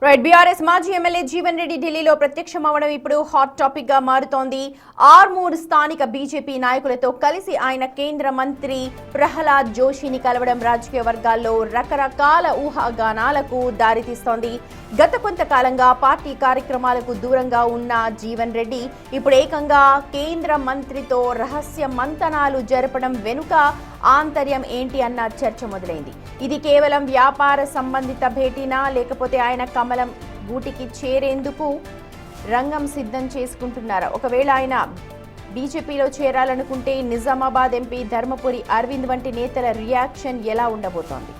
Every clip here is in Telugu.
రైట్ బీఆర్ఎస్ మాజీ ఎమ్మెల్యే జీవన్ రెడ్డి ఢిల్లీలో ప్రత్యక్షం అవడం ఇప్పుడు హాట్ టాపిక్ గా మారుతోంది. ఆర్మూర్ స్థానిక బీజేపీ నాయకులతో కలిసి ఆయన కేంద్ర మంత్రి ప్రహ్లాద్ జోషిని కలవడం రాజకీయ వర్గాల్లో రకరకాల ఊహాగానాలకు దారితీస్తోంది. గత కొంతకాలంగా పార్టీ కార్యక్రమాలకు దూరంగా ఉన్న జీవన్ రెడ్డి ఇప్పుడు ఏకంగా కేంద్ర మంత్రితో రహస్య మంతనాలు జరపడం వెనుక ఆంతర్యం ఏంటి అన్న చర్చ మొదలైంది. ఇది కేవలం వ్యాపార సంబంధిత భేటీనా, లేకపోతే ఆయన కమలం గూటికి చేరేందుకు రంగం సిద్ధం చేసుకుంటున్నారా? ఒకవేళ ఆయన బీజేపీలో చేరాలనుకుంటే నిజామాబాద్ ఎంపీ ధర్మపురి అరవింద్ వంటి నేతల రియాక్షన్ ఎలా ఉండబోతోంది?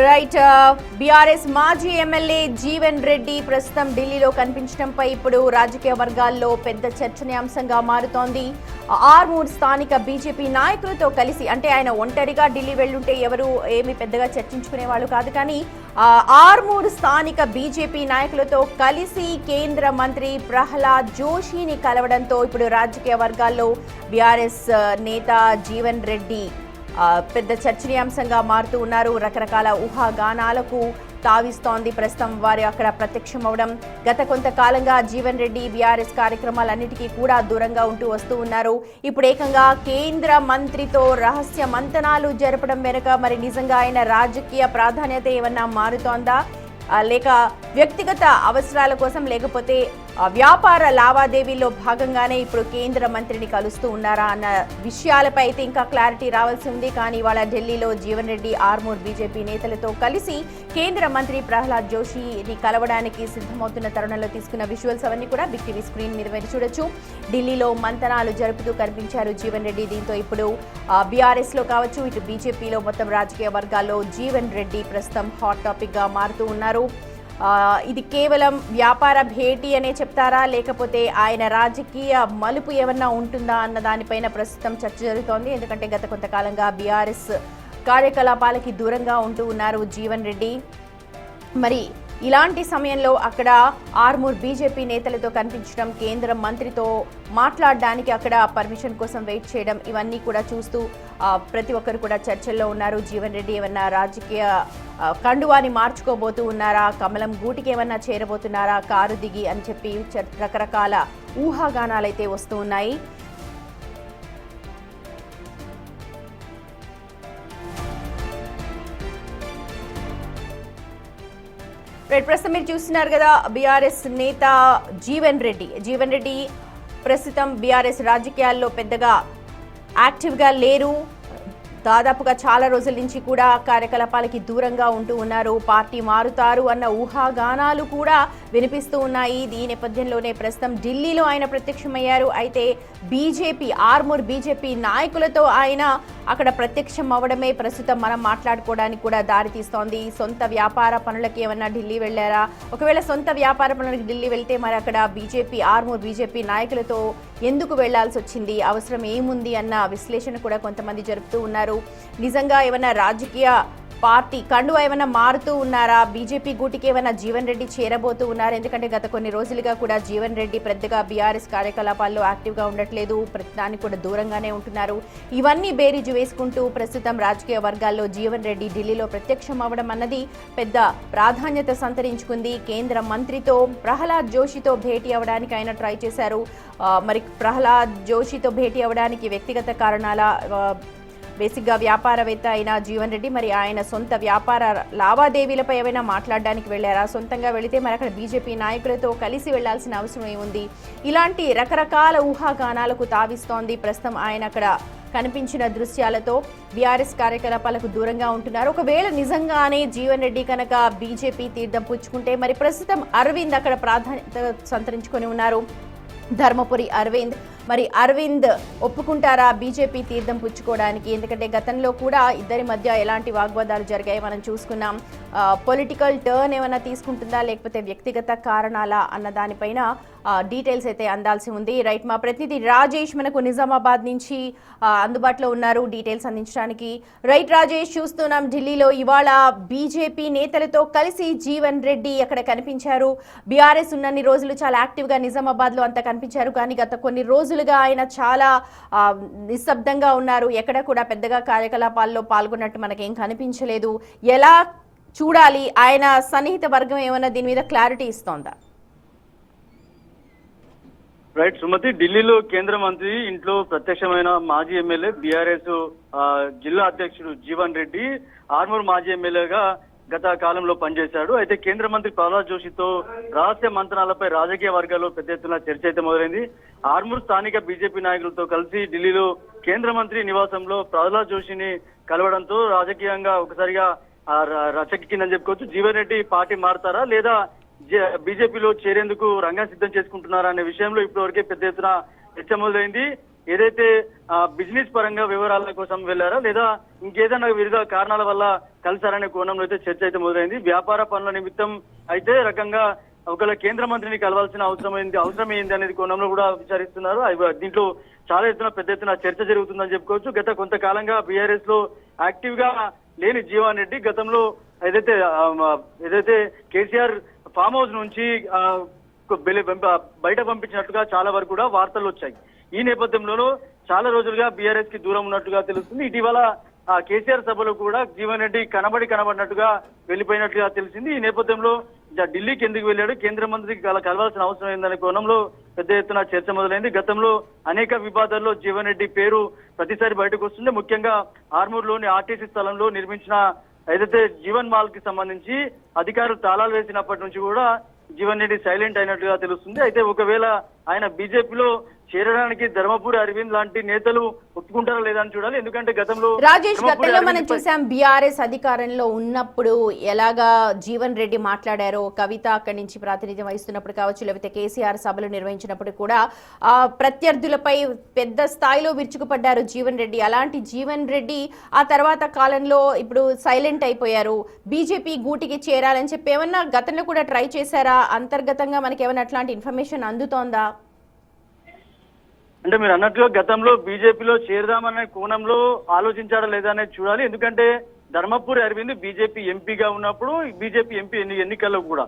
రైట్, బీఆర్ఎస్ మాజీ ఎమ్మెల్యే జీవన్ రెడ్డి ప్రస్తుతం ఢిల్లీలో కనిపించడంపై ఇప్పుడు రాజకీయ వర్గాల్లో పెద్ద చర్చనీయాంశంగా మారుతోంది. ఆర్మూర్ స్థానిక బీజేపీ నాయకులతో కలిసి, అంటే ఆయన ఒంటరిగా ఢిల్లీ వెళ్ళుంటే ఎవరు ఏమి పెద్దగా చర్చించుకునే వాళ్ళు కాదు, కానీ ఆర్మూర్ స్థానిక బీజేపీ నాయకులతో కలిసి కేంద్ర మంత్రి ప్రహ్లాద్ జోషిని కలవడంతో ఇప్పుడు రాజకీయ వర్గాల్లో బీఆర్ఎస్ నేత జీవన్ రెడ్డి పెద్ద చర్చనీయాంశంగా మారుతూ ఉన్నారు. రకరకాల ఊహాగానాలకు తావిస్తోంది ప్రస్తుతం వారు అక్కడ ప్రత్యక్షం అవడం. గత కొంతకాలంగా జీవన్ రెడ్డి బీఆర్ఎస్ కార్యక్రమాలన్నిటికీ కూడా దూరంగా ఉంటూ వస్తూ ఉన్నారు. ఇప్పుడు ఏకంగా కేంద్ర మంత్రితో రహస్య మంతనాలు జరపడం వెనుక మరి నిజంగా ఆయన రాజకీయ ప్రాధాన్యత ఏమన్నా మారుతోందా, లేక వ్యక్తిగత అవసరాల కోసం, లేకపోతే వ్యాపార లావాదేవీల్లో భాగంగానే ఇప్పుడు కేంద్ర మంత్రిని కలుస్తూ ఉన్నారా అన్న విషయాలపై అయితే ఇంకా క్లారిటీ రావాల్సి ఉంది. కానీ ఇవాళ ఢిల్లీలో జీవన్ రెడ్డి ఆర్మూర్ బీజేపీ నేతలతో కలిసి కేంద్ర మంత్రి ప్రహ్లాద్ జోషిని కలవడానికి సిద్ధమవుతున్న తరుణంలో తీసుకున్న విజువల్స్ అవన్నీ కూడా బిగ్ టీవీ స్క్రీన్ మీద మీరు చూడొచ్చు. ఢిల్లీలో మంతనాలు జరుపుతూ కనిపించారు జీవన్ రెడ్డి. దీంతో ఇప్పుడు బీఆర్ఎస్ లో కావచ్చు, ఇటు బీజేపీలో మొత్తం రాజకీయ వర్గాల్లో జీవన్ రెడ్డి ప్రస్తుతం హాట్ టాపిక్ గా మారుతూ ఉన్నారు. ఇది కేవలం వ్యాపార భేటీ అనే చెప్తారా, లేకపోతే ఆయన రాజకీయ మలుపు ఏమన్నా ఉంటుందా అన్న దానిపైన ప్రస్తుతం చర్చ జరుగుతోంది. ఎందుకంటే గత కొంతకాలంగా బీఆర్ఎస్ కార్యకలాపాలకి దూరంగా ఉంటూ ఉన్నారు జీవన్ రెడ్డి. మరి ఇలాంటి సమయంలో అక్కడ ఆర్మూర్ బీజేపీ నేతలతో కనిపించడం, కేంద్ర మంత్రితో మాట్లాడడానికి అక్కడ పర్మిషన్ కోసం వెయిట్ చేయడం, ఇవన్నీ కూడా చూస్తూ ప్రతి ఒక్కరు కూడా చర్చల్లో ఉన్నారు. జీవన్ రెడ్డి ఏమన్నా రాజకీయ కండువాని మార్చుకోబోతూ ఉన్నారా, కమలం గూటికి ఏమన్నా చేరబోతున్నారా కారు దిగి అని చెప్పి రకరకాల ఊహాగానాలైతే వస్తూ ఉన్నాయి. ప్రస్తుతం మీరు చూస్తున్నారు కదా, బీఆర్ఎస్ నేత జీవన్ రెడ్డి ప్రస్తుతం బీఆర్ఎస్ రాజకీయాల్లో పెద్దగా యాక్టివ్గా లేరు. దాదాపుగా చాలా రోజుల నుంచి కూడా కార్యకలాపాలకి దూరంగా ఉంటూ ఉన్నారు. పార్టీ మారుతారు అన్న ఊహాగానాలు కూడా వినిపిస్తూ ఉన్నాయి. ఈ నేపథ్యంలోనే ప్రస్తుతం ఢిల్లీలో ఆయన ప్రత్యక్షమయ్యారు. అయితే ఆర్మూర్ బీజేపీ నాయకులతో ఆయన అక్కడ ప్రత్యక్షం అవ్వడమే ప్రస్తుతం మనం మాట్లాడుకోవడానికి కూడా దారితీస్తోంది. సొంత వ్యాపార పనులకి ఏమన్నా ఢిల్లీ వెళ్ళారా? ఒకవేళ సొంత వ్యాపార పనులకి ఢిల్లీ వెళ్తే మరి అక్కడ ఆర్మూర్ బీజేపీ నాయకులతో ఎందుకు వెళ్లాల్సి వచ్చింది, అవసరం ఏముంది అన్న విశ్లేషణ కూడా కొంతమంది జరుపుతూ ఉన్నారు. నిజంగా ఏమన్నా రాజకీయ పార్టీ కండువా ఏమైనా మారుతూ ఉన్నారా, బీజేపీ గూటికి ఏమైనా జీవన్ రెడ్డి చేరబోతూ ఉన్నారు? ఎందుకంటే గత కొన్ని రోజులుగా కూడా జీవన్ రెడ్డి పెద్దగా బీఆర్ఎస్ కార్యకలాపాల్లో యాక్టివ్గా ఉండట్లేదు, ప్రతిదానికి కూడా దూరంగానే ఉంటున్నారు. ఇవన్నీ బేరీజు వేసుకుంటూ ప్రస్తుతం రాజకీయ వర్గాల్లో జీవన్ రెడ్డి ఢిల్లీలో ప్రత్యక్షం అవ్వడం అన్నది పెద్ద ప్రాధాన్యత సంతరించుకుంది. కేంద్ర మంత్రితో ప్రహ్లాద్ జోషితో భేటీ అవ్వడానికి ఆయన ట్రై చేశారు. మరి ప్రహ్లాద్ జోషితో భేటీ అవ్వడానికి వ్యక్తిగత కారణాల, బేసిక్గా వ్యాపారవేత్త అయిన జీవన్ రెడ్డి మరి ఆయన సొంత వ్యాపార లావాదేవీలపై ఏమైనా మాట్లాడడానికి వెళ్ళారా? సొంతంగా వెళితే మరి అక్కడ బీజేపీ నాయకులతో కలిసి వెళ్లాల్సిన అవసరం ఏముంది? ఇలాంటి రకరకాల ఊహాగానాలకు తావిస్తోంది ప్రస్తుతం ఆయన అక్కడ కనిపించిన దృశ్యాలతో. బీఆర్ఎస్ కార్యకలాపాలకు దూరంగా ఉంటున్నారు. ఒకవేళ నిజంగానే జీవన్ రెడ్డి కనుక బీజేపీ తీర్థం పుచ్చుకుంటే మరి ప్రస్తుతం అరవింద్ అక్కడ ప్రాధాన్యత సంతరించుకొని ఉన్నారు. ధర్మపురి అరవింద్ మరి అరవింద్ ఒప్పుకుంటారా బీజేపీ తీర్థం పుచ్చుకోవడానికి? ఎందుకంటే గతంలో కూడా ఇద్దరి మధ్య ఎలాంటి వాగ్వాదాలు జరిగాయి మనం చూసుకున్నాం. పొలిటికల్ టర్న్ ఏమైనా తీసుకుంటుందా లేకపోతే వ్యక్తిగత కారణాలా అన్న దానిపైన డీటెయిల్స్ అయితే అందాల్సి ఉంది. రైట్, మా ప్రతినిధి రాజేష్ మనకు నిజామాబాద్ నుంచి అందుబాటులో ఉన్నారు డీటెయిల్స్ అందించడానికి. రైట్ రాజేష్, చూస్తున్నాం ఢిల్లీలో ఇవాళ బీజేపీ నేతలతో కలిసి జీవన్ రెడ్డి అక్కడ కనిపించారు. బీఆర్ఎస్ ఉన్నన్ని రోజులు చాలా యాక్టివ్గా నిజామాబాద్లో అంతా కనిపించారు, కానీ గత కొన్ని రోజులుగా ఆయన చాలా నిశ్శబ్దంగా ఉన్నారు. ఎక్కడ కూడా పెద్దగా కార్యకలాపాల్లో పాల్గొన్నట్టు మనకేం కనిపించలేదు. ఎలా చూడాలి? ఆయన సన్నిహిత వర్గం ఏమైనా దీని మీద క్లారిటీ ఇస్తోందా? రైట్ సుమతి, ఢిల్లీలో కేంద్ర మంత్రి ఇంట్లో ప్రత్యక్షమైన మాజీ ఎమ్మెల్యే బీఆర్ఎస్ జిల్లా అధ్యక్షుడు జీవన్ రెడ్డి ఆర్మూర్ మాజీ ఎమ్మెల్యేగా గత కాలంలో పనిచేశాడు. అయితే కేంద్ర మంత్రి ప్రహ్లాద్ జోషితో రహస్య మంత్రాలపై రాజకీయ వర్గాల్లో పెద్ద ఎత్తున చర్చ అయితే మొదలైంది. ఆర్మూర్ స్థానిక బీజేపీ నాయకులతో కలిసి ఢిల్లీలో కేంద్ర మంత్రి నివాసంలో ప్రహ్లాద్ జోషిని కలవడంతో రాజకీయంగా ఒకసారిగా రచకెక్కిందని చెప్పుకోవచ్చు. జీవన్ రెడ్డి పార్టీ మారుతారా లేదా బీజేపీలో చేరేందుకు రంగం సిద్ధం చేసుకుంటున్నారా అనే విషయంలో ఇప్పటివరకే పెద్ద ఎత్తున చర్చ మొదలైంది. ఏదైతే బిజినెస్ పరంగా వివరాల కోసం వెళ్లారా లేదా ఇంకేదైనా వివిధ కారణాల వల్ల కలిసారనే కోణంలో అయితే చర్చ అయితే మొదలైంది. వ్యాపార పనుల నిమిత్తం అయితే రకంగా ఒకవేళ కేంద్ర మంత్రిని కలవాల్సిన అవసరం ఏంది అనేది కోణంలో కూడా విచారిస్తున్నారు. దీంట్లో చాలా ఎత్తున పెద్ద ఎత్తున చర్చ జరుగుతుందని చెప్పుకోవచ్చు. గత కొంతకాలంగా బీఆర్ఎస్ లో యాక్టివ్ గా లేని జీవన్ రెడ్డి గతంలో ఏదైతే కేసీఆర్ ఫామ్ హౌస్ నుంచి బయట పంపించినట్టుగా చాలా వరకు కూడా వార్తలు వచ్చాయి. ఈ నేపథ్యంలో చాలా రోజులుగా బీఆర్ఎస్ కి దూరం ఉన్నట్టుగా తెలుస్తుంది. ఇటీవల కేసీఆర్ సభలో కూడా జీవన్ రెడ్డి కనబడినట్టుగా వెళ్లిపోయినట్టుగా తెలిసింది. ఈ నేపథ్యంలో ఢిల్లీకి ఎందుకు వెళ్ళాడు, కేంద్ర మంత్రికి కలవాల్సిన అవసరం ఏందనే కోణంలో పెద్ద ఎత్తున చర్చ మొదలైంది. గతంలో అనేక వివాదాల్లో జీవన్ రెడ్డి పేరు ప్రతిసారి బయటకు వస్తుంది. ముఖ్యంగా ఆర్మూర్లోని ఆర్టీసీ స్థలంలో నిర్మించిన ఏదైతే జీవన్ మాల్ కి సంబంధించి అధికారులు తాళాలు వేసినప్పటి నుంచి కూడా జీవన్ రెడ్డి సైలెంట్ అయినట్టుగా తెలుస్తుంది. అయితే ఒకవేళ ఆయన బీజేపీలో చేరడానికి ధర్మపురి అరవింద్ లాంటి నేతలు ఒప్పుకుంటారా లేదా అని చూడాలి. ఎందుకంటే గతంలో మనం చూసాం బీఆర్ఎస్ అధికారంలో ఉన్నప్పుడు ఎలాగా జీవన్ రెడ్డి మాట్లాడారో, కవిత అక్కడి నుంచి ప్రాతినిధ్యం వహిస్తున్నప్పుడు కావచ్చు, లేకపోతే కేసీఆర్ సభలు నిర్వహించినప్పుడు కూడా ప్రత్యర్థులపై పెద్ద స్థాయిలో విరుచుకుపడ్డారు జీవన్ రెడ్డి. అలాంటి జీవన్ రెడ్డి ఆ తర్వాత కాలంలో ఇప్పుడు సైలెంట్ అయిపోయారు. బీజేపీ గూటికి చేరాలని చెప్పి ఏమన్నా గతంలో కూడా ట్రై చేశారా? అంతర్గతంగా మనకి ఏమైనా అట్లాంటి ఇన్ఫర్మేషన్ అందుతోందా? అంటే మీరు అన్నట్టుగా గతంలో బీజేపీలో చేరదామనే కోణంలో ఆలోచించాడా లేదా అనేది చూడాలి. ఎందుకంటే ధర్మపురి అరవింద్ బీజేపీ ఎంపీగా ఉన్నప్పుడు బీజేపీ ఎంపీ ఎన్నికల్లో కూడా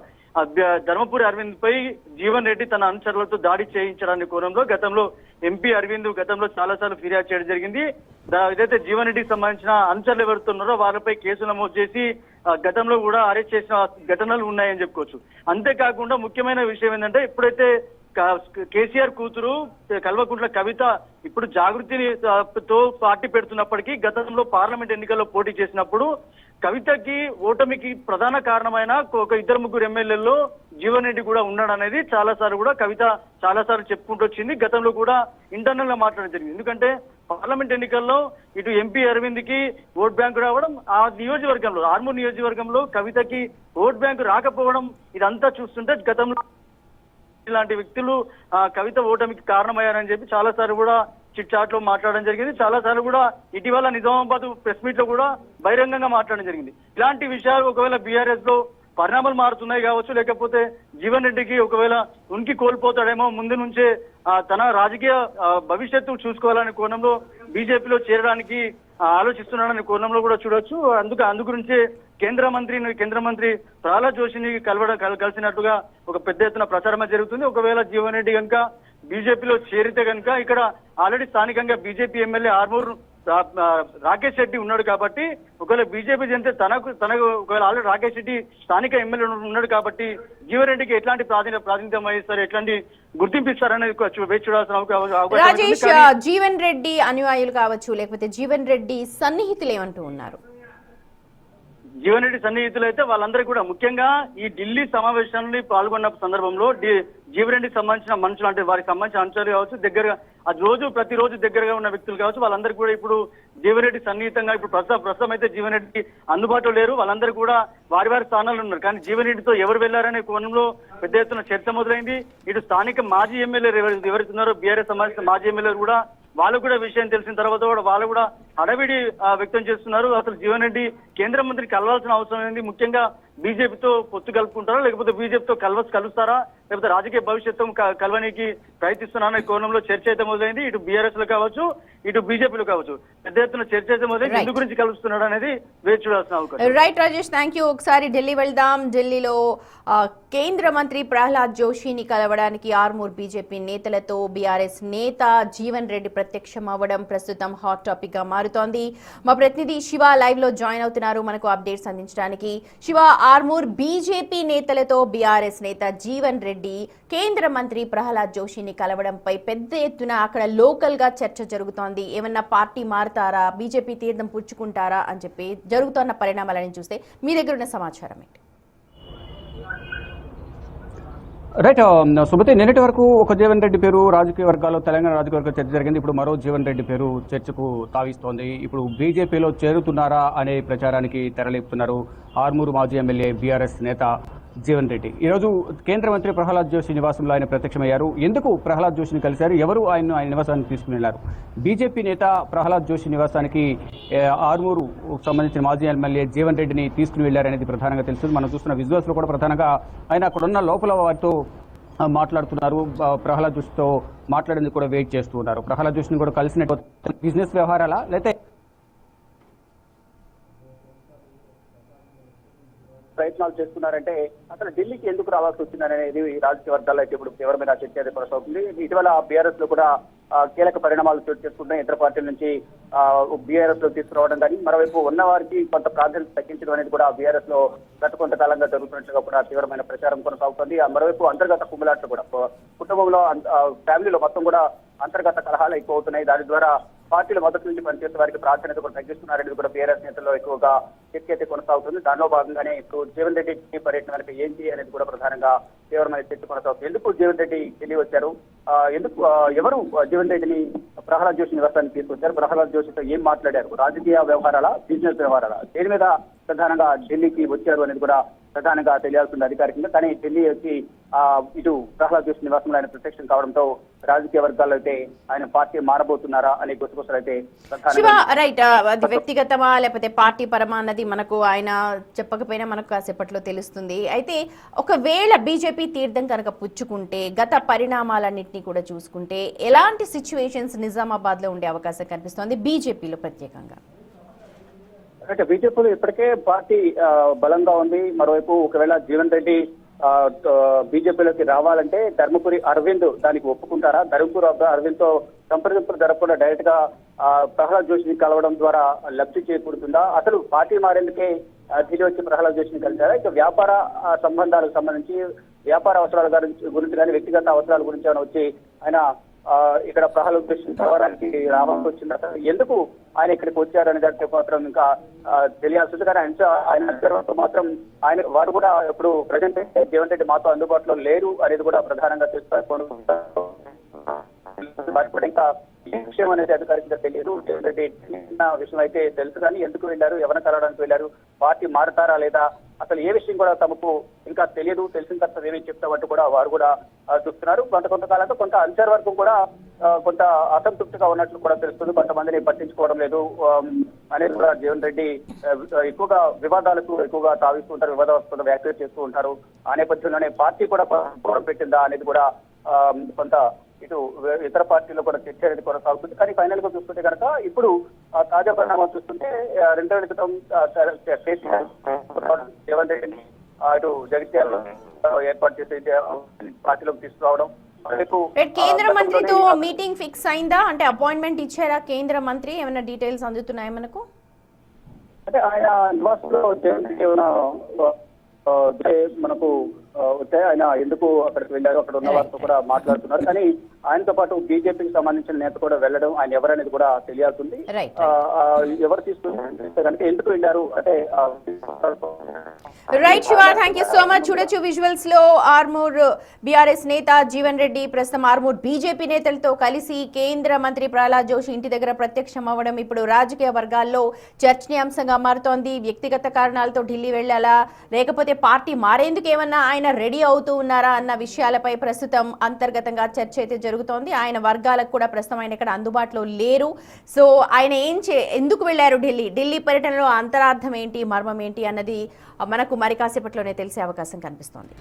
ధర్మపురి అరవింద్ పై జీవన్ రెడ్డి తన అనుచరులతో దాడి చేయించడానికి కోణంలో గతంలో ఎంపీ అరవింద్ గతంలో చాలాసార్లు ఫిర్యాదు చేయడం జరిగింది. ఏదైతే జీవన్ రెడ్డికి సంబంధించిన అనుచరులు ఎవరుతున్నారో వారిపై కేసు నమోదు చేసి గతంలో కూడా అరెస్ట్ చేసిన ఘటనలు ఉన్నాయని చెప్పుకోవచ్చు. అంతేకాకుండా ముఖ్యమైన విషయం ఏంటంటే ఇప్పుడైతే కేసీఆర్ కూతురు కల్వకుంట్ల కవిత ఇప్పుడు జాగృతిని తో పార్టీ పెడుతున్నప్పటికీ గతంలో పార్లమెంట్ ఎన్నికల్లో పోటీ చేసినప్పుడు కవితకి ఓటమికి ప్రధాన కారణమైన ఒక ఇద్దరు ముగ్గురు ఎమ్మెల్యేల్లో జీవన్ రెడ్డి కూడా ఉన్నాడు అనేది చాలాసార్లు కూడా కవిత చాలాసార్లు చెప్పుకుంటూ వచ్చింది. గతంలో కూడా ఇంటర్నల్ గా మాట్లాడడం జరిగింది. ఎందుకంటే పార్లమెంట్ ఎన్నికల్లో ఇటు ఎంపీ అరవింద్ కి ఓట్ బ్యాంకు రావడం, ఆ నియోజకవర్గంలో ఆర్మూర్ నియోజకవర్గంలో కవితకి ఓట్ బ్యాంకు రాకపోవడం, ఇదంతా చూస్తుంటే గతంలో ఇలాంటి వ్యక్తులు కవిత ఓటమికి కారణమయ్యారని చెప్పి చాలా సార్లు కూడా చిట్ చాట్ లో మాట్లాడడం జరిగింది. చాలా సార్లు కూడా ఇటీవల నిజామాబాద్ ప్రెస్ మీట్ లో కూడా బహిరంగంగా మాట్లాడడం జరిగింది. ఇలాంటి విషయాలు ఒకవేళ బీఆర్ఎస్ లో పరిణామాలు మారుతున్నాయి కావచ్చు, లేకపోతే జీవన్ రెడ్డికి ఒకవేళ ఉనికి కోల్పోతాడేమో, ముందు నుంచే తన రాజకీయ భవిష్యత్తు చూసుకోవాలనే కోణంలో బీజేపీలో చేరడానికి ఆలోచిస్తున్నాడనే కోణంలో కూడా చూడొచ్చు. అందు గురించే కేంద్ర మంత్రి ప్రహ్లాద్ జోషిని కలిసినట్టుగా ఒక పెద్ద ఎత్తున ప్రచారమే జరుగుతుంది. ఒకవేళ జీవన్ రెడ్డి కనుక బీజేపీలో చేరితే కనుక ఇక్కడ ఆల్రెడీ స్థానికంగా బీజేపీ ఎమ్మెల్యే ఆర్మూర్ రాకేష్ రెడ్డి ఉన్నాడు కాబట్టి ఒకవేళ బీజేపీ చెందితే తనకు ఒకవేళ ఆల్రెడీ రాకేష్ రెడ్డి స్థానిక ఎమ్మెల్యే ఉన్నాడు కాబట్టి జీవన్ రెడ్డికి ఎట్లాంటి ప్రాతినిధ్యం వహిస్తారు, ఎట్లాంటి గుర్తింపు ఇస్తారనేది వేచి చూడాల్సిన అవకాశం. జీవన్ రెడ్డి అనుయాయులు కావచ్చు, లేకపోతే జీవన్ రెడ్డి సన్నిహితులు ఏమంటూ ఉన్నారు? జీవన్ రెడ్డి సన్నిహితులు అయితే వాళ్ళందరికీ కూడా ముఖ్యంగా ఈ ఢిల్లీ సమావేశాన్ని పాల్గొన్న సందర్భంలో జీవన్ రెడ్డికి సంబంధించిన మనుషులు అంటే వారికి సంబంధించిన అంశాలు కావచ్చు, దగ్గరగా అది ప్రతిరోజు దగ్గరగా ఉన్న వ్యక్తులు కావచ్చు, వాళ్ళందరికీ కూడా ఇప్పుడు జీవన్ రెడ్డి సన్నిహితంగా ఇప్పుడు ప్రస్తుతం అయితే జీవన్ రెడ్డి అందుబాటులో లేరు. వాళ్ళందరూ కూడా వారి వారి స్థానాల్లో ఉన్నారు. కానీ జీవన్ రెడ్డితో ఎవరు వెళ్లారనే కోణంలో పెద్ద ఎత్తున చర్చ మొదలైంది. ఇటు స్థానిక మాజీ ఎమ్మెల్యేలు ఎవరున్నారో బీఆర్ఎస్ సంబంధించిన మాజీ ఎమ్మెల్యేలు కూడా వాళ్ళు కూడా విషయం తెలిసిన తర్వాత కూడా వాళ్ళు కూడా హడవిడి వ్యక్తం చేస్తున్నారు. అసలు జీవన్ రెడ్డి కేంద్ర మంత్రి కలవాల్సిన అవసరం ఏంది, ముఖ్యంగా బీజేపీతో పొత్తు కలుపుకుంటారా లేకపోతే బీజేపీతో కలుస్తారా లేకపోతే రాజకీయ భవిష్యత్తు కలవడానికి ప్రయత్నిస్తున్నారనే కోణంలో చర్చ అయితే మొదలైంది. ఇటు బీఆర్ఎస్ లో కావచ్చు, ఇటు బీజేపీలో కావచ్చు పెద్ద ఎత్తున చర్చ అయితే మొదలైంది. ఎందు గురించి కలుస్తున్నాడు అనేది వేచి చూడాల్సిన అవకాశం. Right Rajesh, thank you. ఒకసారి ఢిల్లీ వెళ్దాం. ఢిల్లీలో కేంద్ర మంత్రి ప్రహ్లాద్ జోషిని కలవడానికి ఆర్మూర్ బీజేపీ నేతలతో బీఆర్ఎస్ నేత జీవన్ రెడ్డి ప్రత్యక్షం అవ్వడం ప్రస్తుతం హాట్ టాపిక్ గా మారుతోంది. మా ప్రతినిధి శివ లైవ్ లో జాయిన్ అవుతున్నారు మనకు అప్డేట్స్ అందించడానికి. శివ, ఆర్మూర్ బీజేపీ నేతలతో బీఆర్ఎస్ నేత జీవన్ రెడ్డి కేంద్ర మంత్రి ప్రహ్లాద్ జోషిని కలవడంపై పెద్ద ఎత్తున అక్కడ లోకల్ గా చర్చ జరుగుతోంది. ఏమన్నా పార్టీ మారుతారా, బీజేపీ తీర్థం పుచ్చుకుంటారా అని చెప్పి జరుగుతున్న పరిణామాలని చూస్తే మీ దగ్గర ఉన్న సమాచారం ఏంటి? రైట్ సుమతి, నిన్నటి వరకు ఒక జీవన్ రెడ్డి పేరు రాజకీయ వర్గాల్లో తెలంగాణ రాజకీయ వర్గాల్లో చర్చ జరిగింది. ఇప్పుడు మరో జీవన్ రెడ్డి పేరు చర్చకు తావిస్తోంది. ఇప్పుడు బీజేపీలో చేరుతున్నారా అనే ప్రచారానికి తెరలేపుతున్నారు ఆర్మూరు మాజీ ఎమ్మెల్యే బీఆర్ఎస్ నేత జీవన్ రెడ్డి. ఈరోజు కేంద్ర మంత్రి ప్రహ్లాద్ జోషి నివాసంలో ఆయన ప్రత్యక్షమయ్యారు. ఎందుకు ప్రహ్లాద్ జోషిని కలిశారు, ఎవరు ఆయన నివాసానికి తీసుకుని వెళ్లారు? బీజేపీ నేత ప్రహ్లాద్ జోషి నివాసానికి ఆర్మూరు సంబంధించిన మాజీ ఎమ్మెల్యే జీవన్ రెడ్డిని తీసుకుని వెళ్లారనేది ప్రధానంగా తెలుస్తుంది. మనం చూస్తున్న విజువల్స్ లో కూడా ప్రధానంగా ఆయన అక్కడున్న లోపల వారితో మాట్లాడుతున్నారు. ప్రహ్లాద్ జోషితో మాట్లాడేందుకు కూడా వెయిట్ చేస్తూ ఉన్నారు. ప్రహ్లాద్ జోషిని కూడా కలిసిన బిజినెస్ వ్యవహారాలా లేకపోతే ప్రయత్నాలు చేస్తున్నారంటే అసలు ఢిల్లీకి ఎందుకు రావాల్సి వచ్చిందనేది రాజకీయ వర్గాల్లో అయితే ఇప్పుడు తీవ్రమైన చర్చ అయితే కొనసాగుతుంది. ఇటీవల బీఆర్ఎస్ లో కూడా కీలక పరిణామాలు చోటు చేసుకుంటున్నాయి. ఇతర పార్టీల నుంచి బీఆర్ఎస్ లో తీసుకురావడం కానీ మరోవైపు ఉన్న వారికి కొంత ప్రాధాన్యత తగ్గించడం అనేది కూడా బీఆర్ఎస్ లో గత కొంతకాలంగా జరుగుతున్నట్లుగా కూడా తీవ్రమైన ప్రచారం కొనసాగుతుంది. మరోవైపు అంతర్గత కుమ్ములాట్లు కూడా కుటుంబంలో ఫ్యామిలీలో మొత్తం కూడా అంతర్గత కలహాలు ఎక్కువ అవుతున్నాయి. దాని ద్వారా పార్టీలు మొదటి నుంచి పనిచేసే వారికి ప్రాధాన్యత కూడా తగ్గిస్తున్నారనేది కూడా బీఆర్ఎస్ నేతల్లో ఎక్కువగా చర్చ అయితే కొనసాగుతుంది. దానిలో భాగంగానే ఇప్పుడు జీవన్ రెడ్డి పర్యటన వెనక ఏంటి అనేది కూడా ప్రధానంగా తీవ్రమైన చర్చ కొనసాగుతుంది. ఎందుకు జీవన్ రెడ్డి ఢిల్లీ వచ్చారు, ఎందుకు ఎవరు జీవన్ రెడ్డిని ప్రహ్లాద్ జోషి నివాసానికి తీసుకొచ్చారు, ప్రహ్లాద్ జోషితో ఏం మాట్లాడారు, రాజకీయ వ్యవహారాల బిజినెస్ వ్యవహారాల దేని మీద ప్రధానంగా ఢిల్లీకి వచ్చారు అనేది కూడా ప్రధానంగా తెలియాల్సింది అధికారికంగా. కానీ ఢిల్లీ వచ్చి ఇటు ప్రహ్లాద్ జోషి నివాసంలో ఆయన ప్రత్యక్షం కావడంతో రాజకీయ వర్గాల్లో అయితే ఆయన పార్టీ మారబోతున్నారా అనే గుసగుసలు అయితే రైట్. అది వ్యక్తిగతమా లేకపోతే పార్టీ పరమా అన్నది మనకు ఆయన చెప్పకపోయినా మనకు కాసేపట్లో తెలుస్తుంది. అయితే ఒకవేళ బీజేపీ తీర్థం కనుక పుచ్చుకుంటే గత పరిణామాలన్నింటినీ కూడా చూసుకుంటే ఎలాంటి సిచ్యువేషన్స్ నిజామాబాద్ లో ఉండే అవకాశం కనిపిస్తోంది బీజేపీలో ప్రత్యేకంగా? అంటే బీజేపీలో ఇప్పటికే పార్టీ బలంగా ఉంది. మరోవైపు ఒకవేళ జీవన్ రెడ్డి బీజేపీలోకి రావాలంటే ధర్మపురి అరవింద్ దానికి ఒప్పుకుంటారా? ధర్మపురి అరవింద్ తో సంప్రదింపులు జరగకుండా డైరెక్ట్ గా ప్రహ్లాద్ జోషిని కలవడం ద్వారా లబ్ధి చేకూరుతుందా? అసలు పార్టీ మారేందుకే ఢిల్లీ వచ్చి ప్రహ్లాద్ జోషిని కలిశారా? ఇక వ్యాపార సంబంధాలకు సంబంధించి వ్యాపార అవసరాల గురించి కానీ వ్యక్తిగత అవసరాల గురించి ఏమైనా వచ్చి ఆయన ఇక్కడ ప్రహ్లాద్ జోషిని కలవడానికి రావాల్సి వచ్చింది. అసలు ఎందుకు ఆయన ఇక్కడికి వచ్చారు అనే దానికి మాత్రం ఇంకా తెలియాల్సింది. కానీ ఆయన మాత్రం వారు కూడా ఇప్పుడు ప్రజెంట్ జీవన్ రెడ్డి మాతో అందుబాటులో లేరు అనేది కూడా ప్రధానంగా తెలుస్తారు. ఇంకా ఈ విషయం అనేది అధికారికంగా తెలియదు. జీవన్ రెడ్డి విషయం అయితే తెలుసు కానీ ఎందుకు వెళ్ళారు, ఎవరిని కలవడానికి వెళ్ళారు, పార్టీ మారుతారా లేదా, అసలు ఏ విషయం కూడా తమకు ఇంకా తెలియదు. తెలిసిన తర్వాత ఏమేమి చెప్తామంటూ కూడా వారు కూడా చూస్తున్నారు. కొంతకాలంగా కొంత అంచర్ వరకు కూడా కొంత అసంతృప్తిగా ఉన్నట్లు కూడా తెలుస్తుంది. కొంతమందిని పట్టించుకోవడం లేదు అనేది కూడా జీవన్ రెడ్డి ఎక్కువగా వివాదాలకు ఎక్కువగా తావిస్తూ ఉంటారు, వివాదాస్పద వ్యాఖ్యలు చేస్తూ ఉంటారు. ఆ నేపథ్యంలోనే పార్టీ కూడా పెట్టిందా అనేది కూడా కొంత ఇటు ఇతర పార్టీలో కూడా చర్చ అనేది కొనసాగుతుంది. కానీ ఫైనల్ గా చూస్తుంటే కనుక ఇప్పుడు తాజా పరిణామాలు చూస్తుంటే 2 రోజుల క్రితం జీవన్ రెడ్డిని ఇటు జగిత్యాలలో ఏర్పాటు చేసి పార్టీలోకి తీసుకురావడం. కేంద్ర మంత్రితో మీటింగ్ ఫిక్స్ అయిందా? అంటే అపాయింట్మెంట్ ఇచ్చారా కేంద్ర మంత్రి? ఏమైనా డీటెయిల్స్ అందుతున్నాయా మనకు? అంటే ఆయన నివాసంలో ఏమైనా మనకు వస్తే ఆయన ఎందుకు అక్కడికి వెళ్ళారు, అక్కడ ఉన్న వారితో కూడా మాట్లాడుతున్నారు. కానీ ఆయనతో పాటు బీజేపీకి సంబంధించిన నేత కూడా వెళ్ళడం, ఆయన ఎవరనేది కూడా తెలియాల్సింది. ఎవరు తీసుకుంటే కనుక ఎందుకు వెళ్ళారు అంటే right Shiva, thank you so much. చూడొచ్చు విజువల్స్ లో ఆర్మూర్ బీఆర్ఎస్ నేత జీవన్ రెడ్డి ప్రస్తుతం ఆర్మూర్ బీజేపీ నేతలతో కలిసి కేంద్ర మంత్రి ప్రహ్లాద్ జోషి ఇంటి దగ్గర ప్రత్యక్షం అవ్వడం ఇప్పుడు రాజకీయ వర్గాల్లో చర్చనీయాంశంగా మారుతోంది. వ్యక్తిగత కారణాలతో ఢిల్లీ వెళ్ళాలా, లేకపోతే పార్టీ మారేందుకు ఏమన్నా ఆయన రెడీ అవుతూ ఉన్నారా అన్న విషయాలపై ప్రస్తుతం అంతర్గతంగా చర్చ అయితే జరుగుతోంది. ఆయన వర్గాలకు కూడా ప్రస్తుతం ఆయన ఇక్కడ అందుబాటులో లేరు. సో ఆయన ఎందుకు వెళ్లారు ఢిల్లీ పర్యటనలో అంతరార్థం ఏంటి, మర్మం ఏంటి అన్నది మనకు మరి కాసేపట్లోనే తెలిసే అవకాశం కనిపిస్తోంది.